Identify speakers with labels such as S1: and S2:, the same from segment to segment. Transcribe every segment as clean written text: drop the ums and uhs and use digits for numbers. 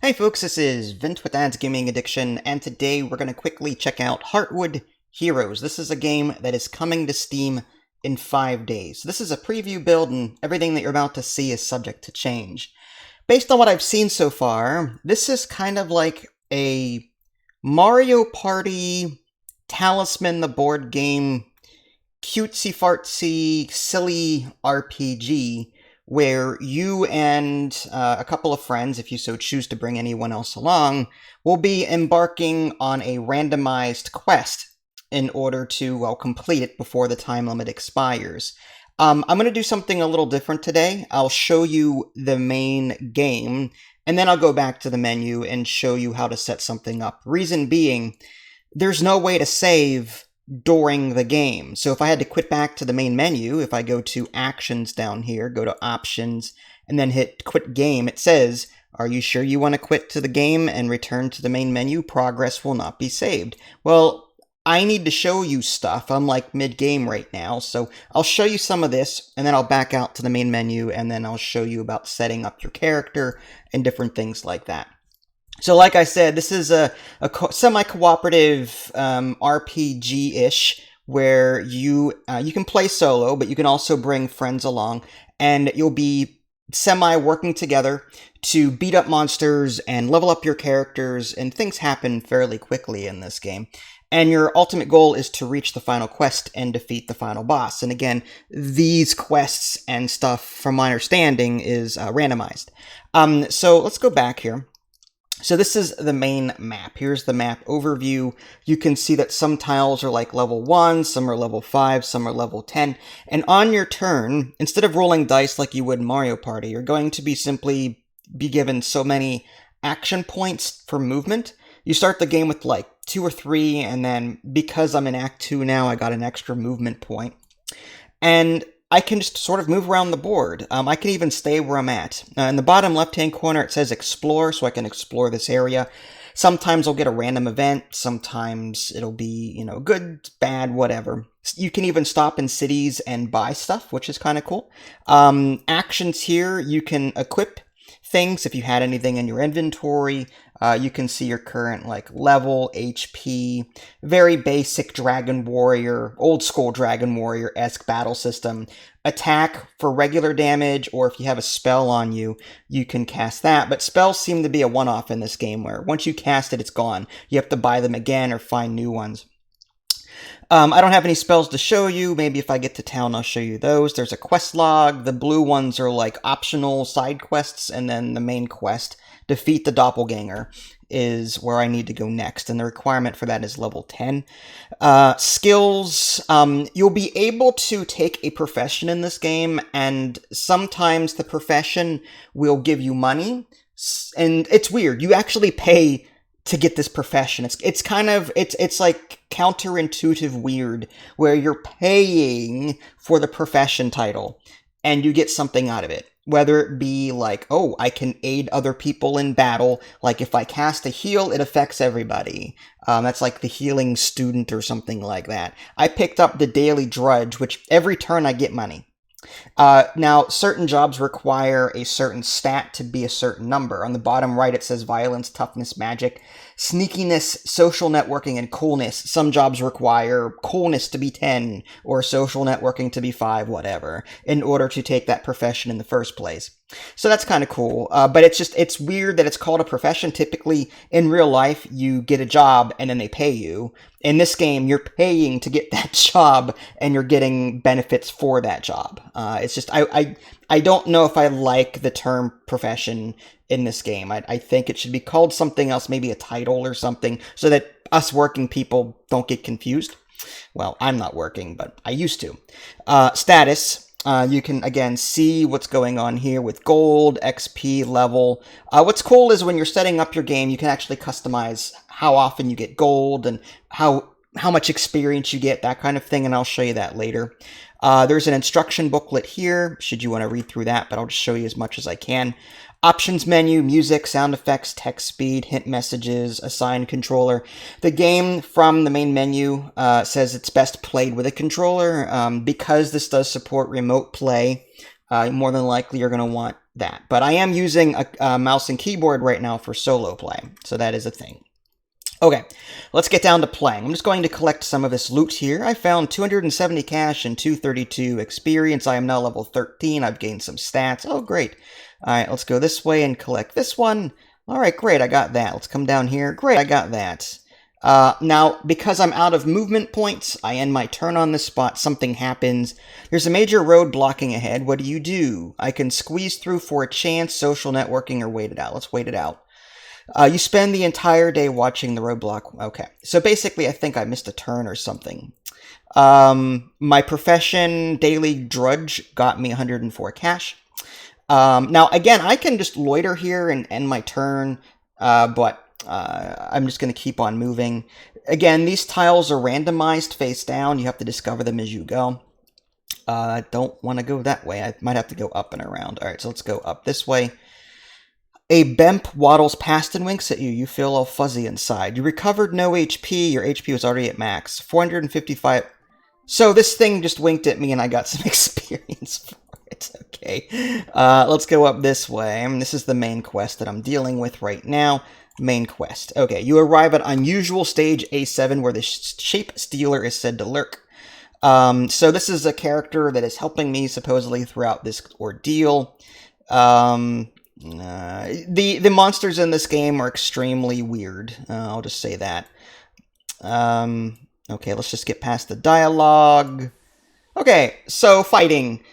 S1: Hey folks, this is Vint with Dad's Gaming Addiction, and today we're going to quickly check out Heartwood Heroes. This is a game that is coming to Steam in 5 days. This is a preview build, and everything that you're about to see is subject to change. Based on what I've seen so far, this is kind of like a Mario Party Talisman the board game cutesy-fartsy, silly RPG where you and a couple of friends, if you so choose to bring anyone else along, will be embarking on a randomized quest in order to, well, complete it before the time limit expires. I'm going to do something a little different today. I'll show you the main game, and then I'll go back to the menu and show you how to set something up. Reason being, there's no way to save during the game. So if I had to quit back to the main menu, if I go to Actions down here, go to Options, and then hit Quit Game, it says, are you sure you want to quit to the game and return to the main menu? Progress will not be saved. Well, I need to show you stuff. I'm like mid-game right now, so I'll show you some of this, and then I'll back out to the main menu, and then I'll show you about setting up your character and different things like that. So like I said, this is a semi-cooperative RPG-ish where you can play solo, but you can also bring friends along, and you'll be semi-working together to beat up monsters and level up your characters, and things happen fairly quickly in this game. And your ultimate goal is to reach the final quest and defeat the final boss. And again, these quests and stuff, from my understanding, is randomized. So let's go back here. So this is the main map. Here's the map overview. You can see that some tiles are like level 1, some are level 5, some are level 10. And on your turn, instead of rolling dice like you would in Mario Party, you're going to be simply given so many action points for movement. You start the game with like 2 or 3, and then because I'm in Act 2 now, I got an extra movement point. And I can just sort of move around the board. I can even stay where I'm at. In the bottom left-hand corner, it says Explore, so I can explore this area. Sometimes I'll get a random event. Sometimes it'll be, good, bad, whatever. You can even stop in cities and buy stuff, which is kind of cool. Actions here, you can equip things if you had anything in your inventory. You can see your current level, HP, very basic Dragon Warrior, old school Dragon Warrior-esque battle system. Attack for regular damage, or if you have a spell on you, you can cast that. But spells seem to be a one-off in this game, where once you cast it, it's gone. You have to buy them again or find new ones. I don't have any spells to show you. Maybe if I get to town, I'll show you those. There's a quest log. The blue ones are like optional side quests, and then the main quest, defeat the doppelganger, is where I need to go next, and the requirement for that is level 10. Skills, you'll be able to take a profession in this game, and sometimes the profession will give you money, and it's weird. You actually pay to get this profession. It's like counterintuitive weird, where you're paying for the profession title and you get something out of it. Whether it be like, oh, I can aid other people in battle. Like if I cast a heal, it affects everybody. That's like the healing student or something like that. I picked up the daily drudge, which every turn I get money. Now, certain jobs require a certain stat to be a certain number. On the bottom right, it says violence, toughness, magic, sneakiness, social networking, and coolness. Some jobs require coolness to be 10 or social networking to be 5, whatever, in order to take that profession in the first place. So that's kind of cool, but it's weird that it's called a profession. Typically, in real life, you get a job and then they pay you. In this game, you're paying to get that job and you're getting benefits for that job. It's just, I don't know if I like the term profession in this game. I think it should be called something else, maybe a title or something, so that us working people don't get confused. Well, I'm not working, but I used to. Status. You can, again, see what's going on here with gold, XP, level. What's cool is when you're setting up your game, you can actually customize how often you get gold and how much experience you get, that kind of thing, and I'll show you that later. There's an instruction booklet here, should you want to read through that, but I'll just show you as much as I can. Options menu, music, sound effects, text speed, hint messages, assign controller. The game from the main menu says it's best played with a controller. Because this does support remote play, more than likely you're going to want that. But I am using a mouse and keyboard right now for solo play, so that is a thing. Okay, let's get down to playing. I'm just going to collect some of this loot here. I found 270 cash and 232 experience. I am now level 13. I've gained some stats. Oh, great. All right, let's go this way and collect this one. All right, great, I got that. Let's come down here. Great, I got that. Now, because I'm out of movement points, I end my turn on this spot, something happens. There's a major road blocking ahead. What do? I can squeeze through for a chance, social networking, or wait it out. Let's wait it out. You spend the entire day watching the roadblock. Okay, so basically I think I missed a turn or something. My profession, daily drudge, got me 104 cash. Now, again, I can just loiter here and end my turn, but I'm just going to keep on moving. Again, these tiles are randomized face down. You have to discover them as you go. I don't want to go that way. I might have to go up and around. All right, so let's go up this way. A Bemp waddles past and winks at you. You feel all fuzzy inside. You recovered no HP. Your HP was already at max. 455. So this thing just winked at me and I got some experience for it. Okay. Let's go up this way. This is the main quest that I'm dealing with right now. Main quest. Okay, you arrive at unusual stage A7 where the shape stealer is said to lurk. So this is a character that is helping me supposedly throughout this ordeal. The monsters in this game are extremely weird. I'll just say that. Okay, let's just get past the dialogue. Okay, so fighting.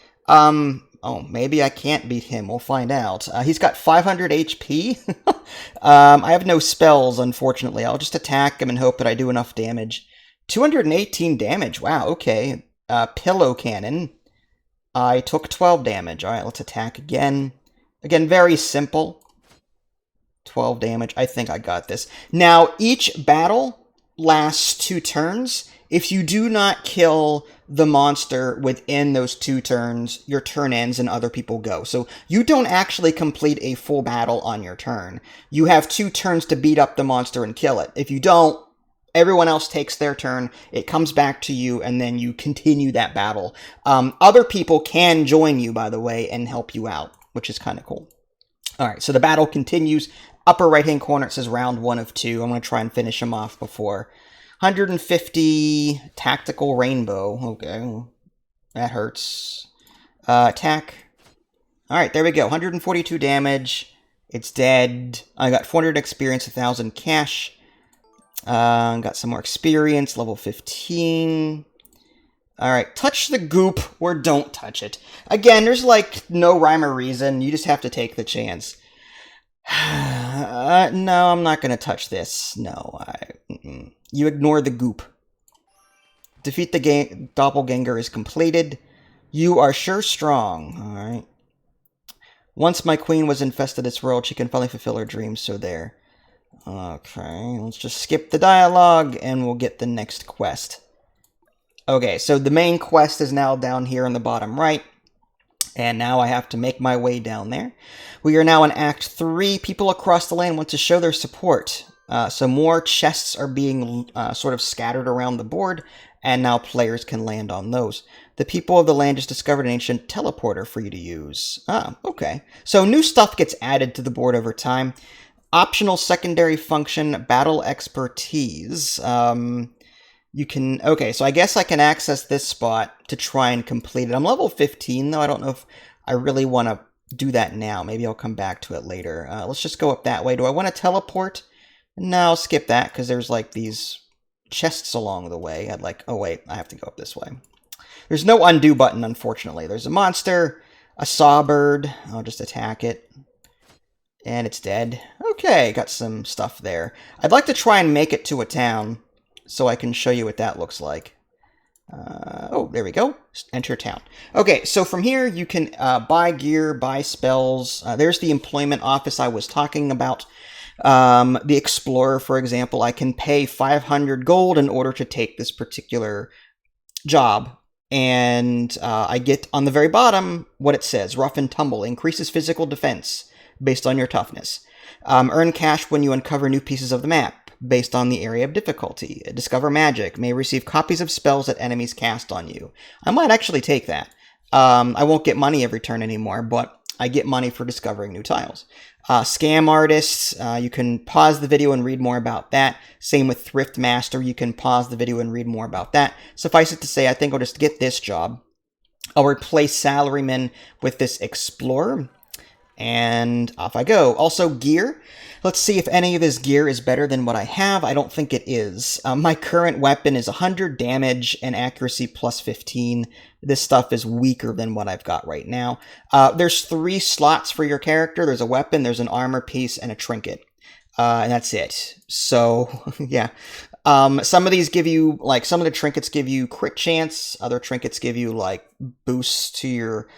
S1: Oh, maybe I can't beat him. We'll find out. He's got 500 HP. I have no spells, unfortunately. I'll just attack him and hope that I do enough damage. 218 damage. Wow, okay. Pillow cannon. I took 12 damage. All right, let's attack again. Again, very simple. 12 damage. I think I got this. Now, each battle lasts 2 turns. If you do not kill the monster within those 2 turns, your turn ends and other people go. So you don't actually complete a full battle on your turn. You have 2 turns to beat up the monster and kill it. If you don't, everyone else takes their turn, it comes back to you, and then you continue that battle. Other people can join you, by the way, and help you out, which is kind of cool. All right, so the battle continues. Upper right-hand corner, it says round 1 of 2. I'm going to try and finish him off before. 150 tactical rainbow. Okay, that hurts. Attack. All right, there we go. 142 damage. It's dead. I got 400 experience, 1,000 cash. Got some more experience, level 15. All right, touch the goop or don't touch it. Again, there's like no rhyme or reason. You just have to take the chance. No, I'm not going to touch this. No, you ignore the goop. Defeat the doppelganger is completed. You are sure strong. All right. Once my queen was infested this world, she can finally fulfill her dreams, so there. Okay, let's just skip the dialogue and we'll get the next quest. Okay, so the main quest is now down here in the bottom right. And now I have to make my way down there. We are now in Act 3. People across the land want to show their support. So more chests are being sort of scattered around the board, and now players can land on those. The people of the land just discovered an ancient teleporter for you to use. Ah, okay. So new stuff gets added to the board over time. Optional secondary function, battle expertise. You can, okay, so I guess I can access this spot to try and complete it. I'm level 15, though. I don't know if I really want to do that now. Maybe I'll come back to it later. Let's just go up that way. Do I want to teleport? No, I'll skip that, because there's, like, these chests along the way. I'd like, oh, wait, I have to go up this way. There's no undo button, unfortunately. There's a monster, a sawbird. I'll just attack it. And it's dead. Okay, got some stuff there. I'd like to try and make it to a town, so I can show you what that looks like. Oh, there we go. Enter town. Okay, so from here you can buy gear, buy spells. There's the employment office I was talking about. The Explorer, for example, I can pay 500 gold in order to take this particular job. And I get on the very bottom what it says. Rough and tumble. Increases physical defense based on your toughness. Earn cash when you uncover new pieces of the map based on the area of difficulty. Discover magic. May receive copies of spells that enemies cast on you. I might actually take that. I won't get money every turn anymore, but I get money for discovering new tiles. Scam artists, you can pause the video and read more about that. Same with Thrift Master, you can pause the video and read more about that. Suffice it to say, I think I'll just get this job. I'll replace Salaryman with this Explorer, and off I go. Also, gear. Let's see if any of this gear is better than what I have. I don't think it is. My current weapon is 100 damage and accuracy plus 15. This stuff is weaker than what I've got right now. There's 3 slots for your character. There's a weapon, there's an armor piece, and a trinket. And that's it. So, yeah. Some of these give you, like, some of the trinkets give you crit chance. Other trinkets give you, like, boosts to your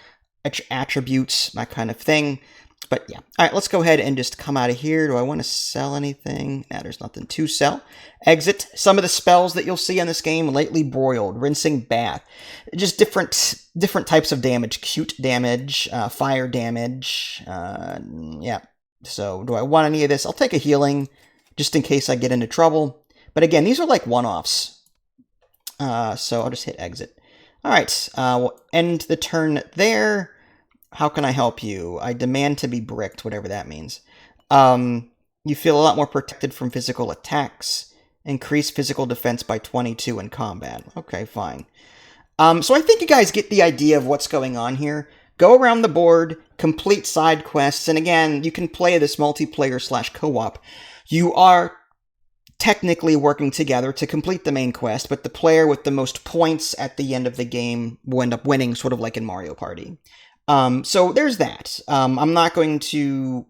S1: attributes, that kind of thing. But yeah. All right, let's go ahead and just come out of here. Do I want to sell anything? Nah, there's nothing to sell. Exit. Some of the spells that you'll see in this game: Lately Broiled, Rinsing Bath. Just different types of damage. Cute damage, fire damage. Yeah. So do I want any of this? I'll take a healing just in case I get into trouble. But again, these are like one-offs. So I'll just hit exit. All right, we'll end the turn there. How can I help you? I demand to be bricked, whatever that means. You feel a lot more protected from physical attacks. Increase physical defense by 22 in combat. Okay, fine. So I think you guys get the idea of what's going on here. Go around the board, complete side quests, and again, you can play this multiplayer / co-op. You are technically working together to complete the main quest, but the player with the most points at the end of the game will end up winning, sort of like in Mario Party. So there's that. I'm not going to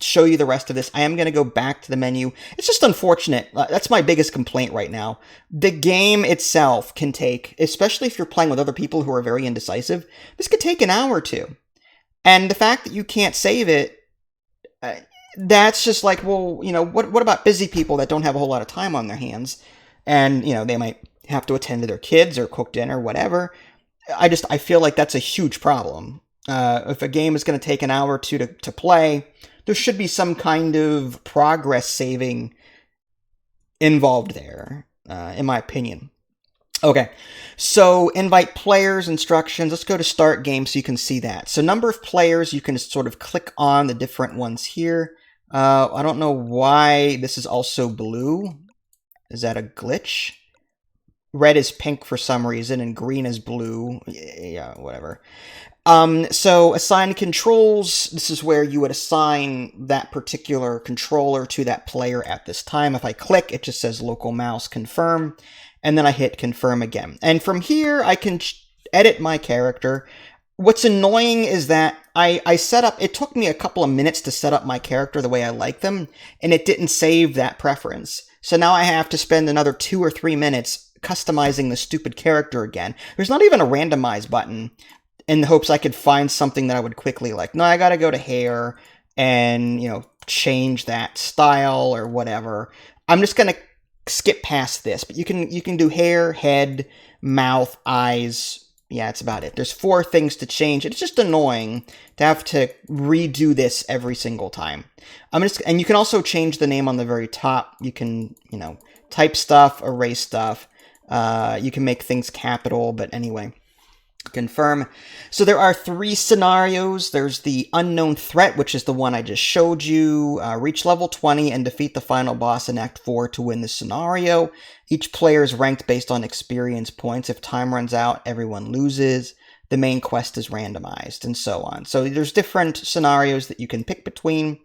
S1: show you the rest of this. I am going to go back to the menu. It's just unfortunate. That's my biggest complaint right now. The game itself can take, especially if you're playing with other people who are very indecisive, this could take an hour or two. And the fact that you can't save it, that's just like, well, you know, what about busy people that don't have a whole lot of time on their hands? And, you know, they might have to attend to their kids or cook dinner, whatever. I feel like that's a huge problem. If a game is going to take an hour or two to play, there should be some kind of progress saving involved there, in my opinion. Okay, so invite players, instructions. Let's go to start game so you can see that. So number of players, you can sort of click on the different ones here. I don't know why this is also blue. Is that a glitch? Red is pink for some reason, and green is blue. Yeah, whatever. So assign controls. This is where you would assign that particular controller to that player at this time. If I click, it just says local mouse confirm, and then I hit confirm again. And from here, I can edit my character. What's annoying is that I set up, it took me a couple of minutes to set up my character the way I like them, and it didn't save that preference. So now I have to spend another 2 or 3 minutes customizing the stupid character again. There's not even a randomize button in the hopes I could find something that I would quickly like. No, I gotta go to hair and, you know, change that style or whatever. I'm just gonna skip past this, but you can do hair, head, mouth, eyes. Yeah, that's about it. There's 4 things to change. It's just annoying to have to redo this every single time. And you can also change the name on the very top. You can, you know, type stuff, erase stuff. You can make things capital, but anyway. Confirm. So there are 3 scenarios. There's the unknown threat, which is the one I just showed you. Reach level 20 and defeat the final boss in Act 4 to win the scenario. Each player is ranked based on experience points. If time runs out, everyone loses. The main quest is randomized, and so on. So there's different scenarios that you can pick between.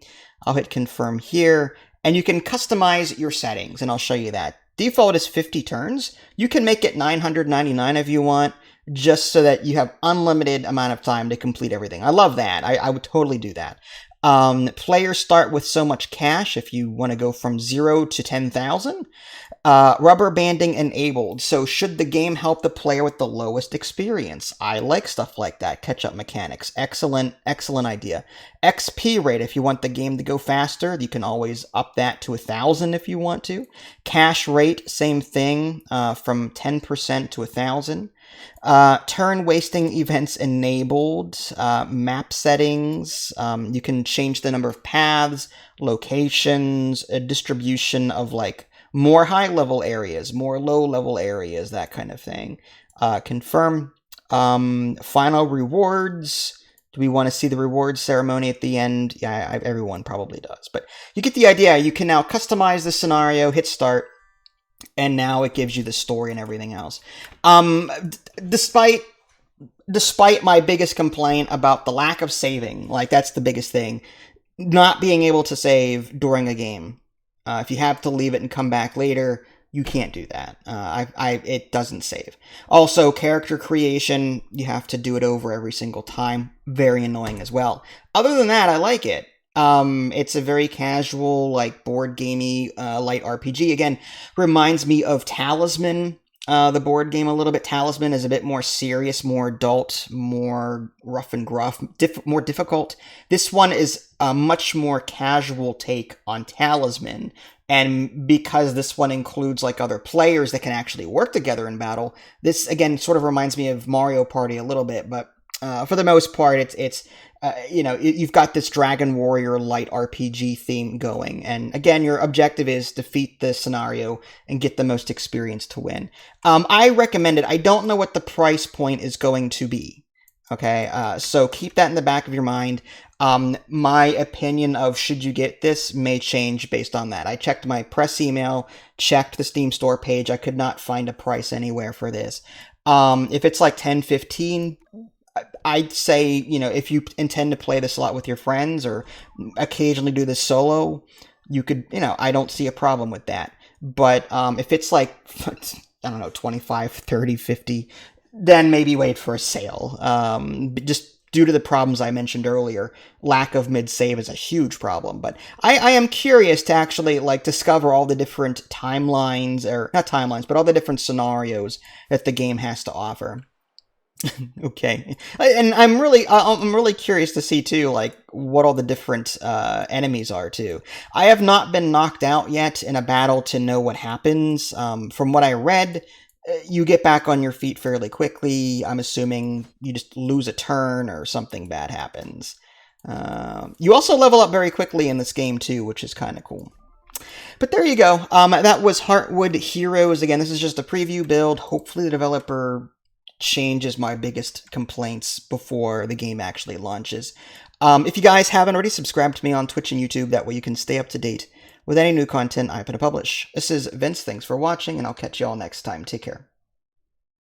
S1: I'll hit confirm here, and you can customize your settings, and I'll show you that. Default is 50 turns. You can make it 999 if you want, just so that you have unlimited amount of time to complete everything. I love that. I would totally do that. Players start with so much cash if you want to go from 0 to 10,000. Rubber banding enabled. So should the game help the player with the lowest experience? I like stuff like that. Catch-up mechanics. Excellent idea. XP rate. If you want the game to go faster, you can always up that to 1,000 if you want to. Cash rate, same thing, from 10% to 1,000. Turn wasting events enabled. Map settings. You can change the number of paths, locations, a distribution of like more high-level areas, more low-level areas, that kind of thing. Confirm. Final rewards. Do we want to see the rewards ceremony at the end? Yeah, everyone probably does. But you get the idea. You can now customize the scenario, hit start, and now it gives you the story and everything else. Despite my biggest complaint about the lack of saving, like that's the biggest thing, not being able to save during a game. If you have to leave it and come back later, you can't do that. It doesn't save. Also, character creation, you have to do it over every single time. Very annoying as well. Other than that, I like it. It's a very casual, like board gamey, light RPG. Again, reminds me of Talisman, the board game a little bit. Talisman is a bit more serious, more adult, more rough and gruff, more difficult. This one is a much more casual take on Talisman. And because this one includes like other players that can actually work together in battle, this again sort of reminds me of Mario Party a little bit. But for the most part, it's you've got this Dragon Warrior light RPG theme going. And again, your objective is defeat the scenario and get the most experience to win. I recommend it. I don't know what the price point is going to be. Okay, so keep that in the back of your mind. My opinion of should you get this may change based on that. I checked my press email, checked the Steam store page. I could not find a price anywhere for this. If it's like 10, 15, I'd say, if you intend to play this a lot with your friends or occasionally do this solo, you could, I don't see a problem with that. But if it's like, I don't know, 25, 30, 50, then maybe wait for a sale. Just due to the problems I mentioned earlier, lack of mid-save is a huge problem. But I am curious to actually discover all the different timelines, or not timelines, but all the different scenarios that the game has to offer. Okay, and I'm really curious to see too, what all the different enemies are too. I have not been knocked out yet in a battle to know what happens. From what I read, you get back on your feet fairly quickly. I'm assuming you just lose a turn or something bad happens. You also level up very quickly in this game too, which is kind of cool. But there you go. That was Heartwood Heroes. Again, this is just a preview build. Hopefully the developer changes my biggest complaints before the game actually launches. If you guys haven't already, subscribe to me on Twitch and YouTube. That way you can stay up to date with any new content I happen to publish. This is Vince. Thanks for watching, and I'll catch you all next time. Take care.